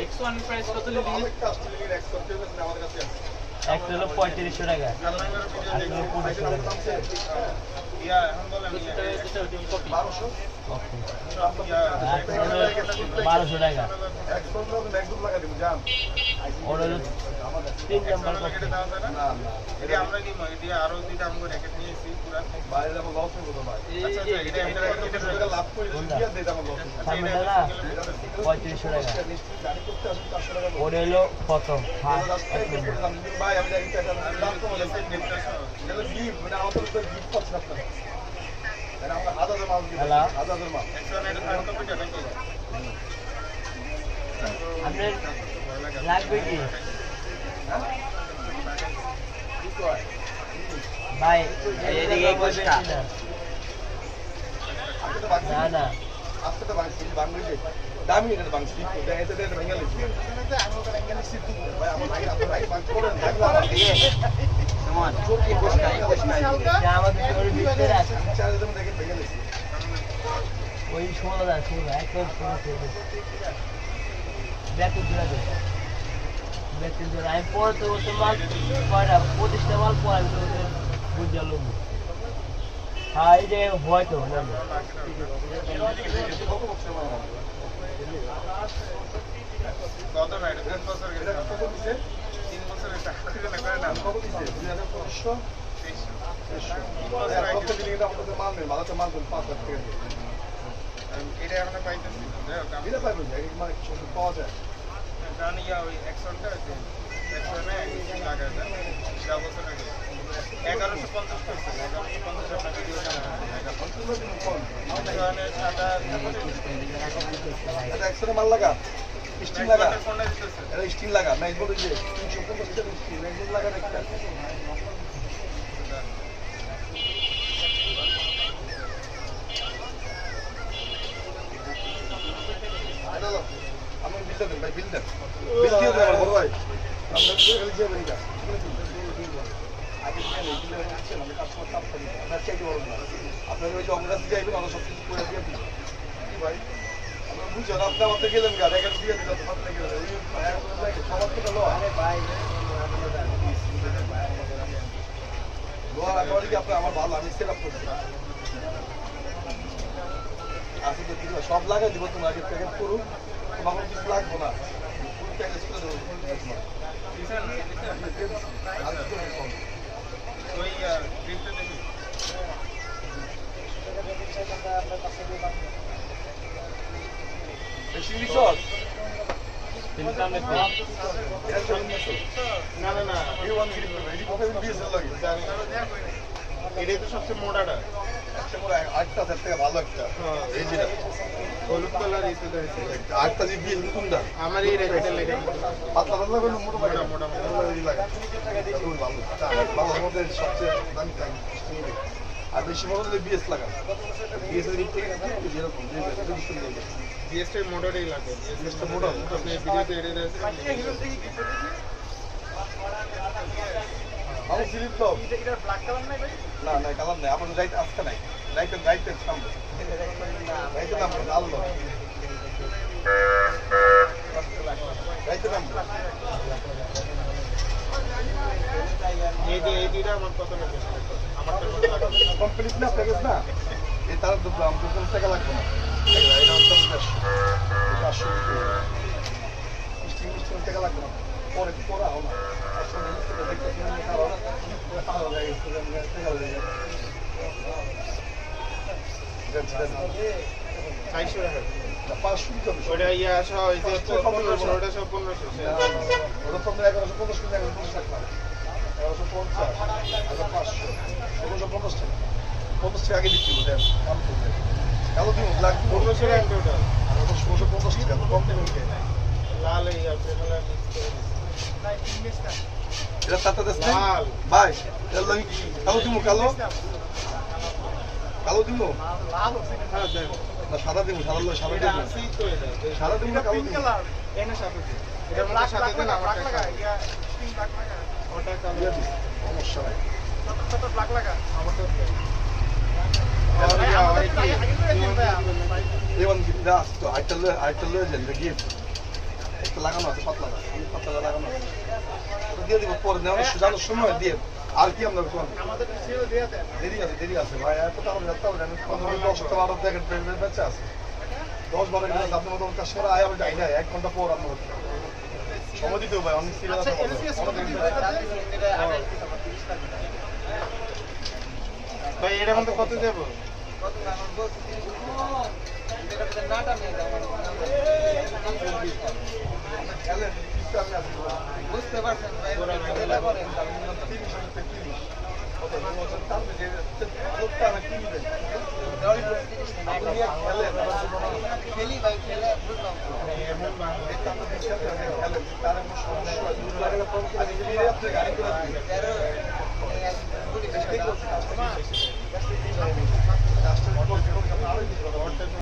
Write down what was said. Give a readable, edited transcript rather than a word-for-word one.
X1 price কত lily? একটা হলো 3500 টাকা আর হলো 1500 টাকা। ইয়া এখন বলেন এটা কপি 1200 ওকে 1200 টাকা X1 ম্যাকবুক লাগা দিব জান ওর হলো 3 নাম্বার কপি। না না এটা আমরা কি এটা আরো দুইটা আমরা র্যাকেট নিয়েছি পুরো বাইরে যাব লস হবে তো ভাই আচ্ছা আচ্ছা এটা আমরা লাভ করে দিয়া দেই আমরা লস সামনেটা না 3500 টাকা ওর হলো প্রথম ফার্স্ট এক নম্বর। ভাই আমি জানি এটা লাভ করে এটা গিফট মানে আমাদের তো গিফট পাচ্ছি আপনারা এটা আমরা হাজার মাল দিব হাজার মাল 100 এর থার্ড কপিটা নাকি আপনার লাগবে কি ভাই এদিকে 21 টা না না আজকে তো বাংলাদেশ বাংলাদেশ দামি এটা বাংলাদেশ এটা এটা এটা বাংলাদেশ আমি ওখানে বাংলাদেশ সিটি ভাই আমার ভাই আপনার ভাই বাংলাদেশ করেন সমান 21 টা আমাদের ওর ভিতরে আছে চার জন দেখেন বাংলাদেশ ওই 16000 একদম 16 ব্যাক দিলা দে ব্যাক দিলা আমি পড়তে বসে মাল কয়টা 25টা মাল পড়া আমি তো বুঝালো হ্যাঁ এই যে হয়তো না কত না এটা 3 বছর গেছে কত দিছে 3 বছর এটা হাতে না করে না কত দিছে 2500 কত দিলে এটা আমাদের মাল নেই মাল তো মাল 5000 টাকা এটা আমরা পাইতেছি এটা পাইবো এই মানে কিছু পাওয়া যায় কারণ ইয়া ওই 100 টা আছে 100 না লাগা যায় 10 বছর আগে 1150 করছে 1150 টাকা দিয়ে এটা সম্পূর্ণ দিন কোন আমাদের সাদা এটা 100 মাল লাগা স্টিল লাগা এটা স্টিল লাগা ম্যাচ বল যে 350 টাকা স্টিল ম্যাচ বল লাগা একটা আমি বিল দেন ভাই বিল দেন বিল দিয়ে দেন বড় ভাই আমরা খালি যাবেন এটা আগে দিলে দিলে হচ্ছে না কাস্টমার সাপ করি আপনার চাইতে বড় না আপনার ওই যে অঙ্গাস দিয়ে আইবেন আমরা সব কিছু করে দিয়ে দিই কি ভাই আমরা বুঝছেন আপনি আমাদের গেলেন গা রেগার দিয়ে দিলাম তো ভালো লাগে ওই সবার থেকে লো আরে ভাই লো আগে কি আপনি আমার ভালো আমি সেট আপ করছি আসলে তো কিছু সব লাগাই দিব তোমার আগে প্যাকেট করু তোমার কিছু লাগবে না ফুল প্যাকেজ করে দেবো ওই গ্রিপটা দেখি বেশি রিসোর্স না না না এই ওয়ান গ্রিপ এডি কোথায় বিএসএল লাগে এটাই তো সবচেয়ে মোটাটা আটটা থেকে ভালো একটা এই যেটা হলুদ কালার এই তো আটটা যে বিএস নতুনটা আমার এই রেখে লেগে পাতলা পাতলা করে মোটা মোটা মোটা লাগে ভালো ভালো মধ্যে সবচেয়ে দামি দামি আর বেশি বড় হলে বিএস লাগা বিএস এর দিক থেকে যেরকম বিএস এর মোটরই লাগে বিএস এর মোটর আপনি ভিডিওতে এড়ে দেন আমি সিলিপ তো এটা ব্ল্যাক কালার নাই ভাই না না কালার নাই আমার রাইট আজকে নাই রাইটের সামনে রাইটের নাম আলো রাইটের নাম এই যে এই দুইটা আমার কত লাগে আমার তো কমপ্লিট না প্যাকেজ না এই তার তো দাম 200 টাকা লাগবে না এটা হচ্ছে 50 টাকা লাগবে না পরে পরে আও না আসলে এটা দেখতে কিনে খাওয়া ভালো লাগে টাকা লাগে ওটা ইয়া আসা হয়েছে 1500 ওটা সব 1500 ওটা 1150 টাকা 1150 টাকা 1150 500 টাকা 50 টাকা আগে দিচ্ছি ওটা কালো দিন লাখ 1500 টাকা ওটা 1650 টাকা কম দিন লাল এই আছে তাহলে নাই ইনভেস্ট না এটা সাতটা দেশ লাল ভাই এর লাগি কালো দিমু কালো কালো দিব লাল আছে হ্যাঁ দেন না সাদা দিব সাদা লয় সাদা দিব আসেই তো এটা সাদা দিব না কালো পিঙ্ক দিব কালার এনে সাথে এটা মধ্যে সাথে দেন ব্ল্যাক আমারটা লাগা ইয়া পিঙ্ক ব্ল্যাক লাগা ওটা কালো দিয়ে দিস সমস্যা নাই ছোট ব্ল্যাক লাগা আমারটা যেমন যা আছে তো আরেকটা লয়ে যান গিয়ে একটা লাগানো আছে পাতলা লাগানো আছে ওটা দিয়ে দিব পরে নেওয়ার সুজানোর সময় দিয়ে আর কি আমরা কোন আমাদের ছিল দিয়ে দেন দেরি আছে ভাই এত তাড়াতাড়ি যেতে হবে আমি 15-10 প্যাকেট বেঁচে আছে 10-12 গ্লাস আপনার মতো কাজ করে আয় আমি যাই না 1 ঘন্টা পর আপনার সময় দিতে হবে ভাই অনেক সিরিয়াস আচ্ছা আছে এলসিএস কত দিবে ভাই এর মধ্যে কত দেব কত আমার বলছি 30 এটা তো নাটা নিয়ে দাও বুঝতে পারছেন ভাই এটা করেন খেলি ভাই খেলে বুঝলাম গাড়ি করে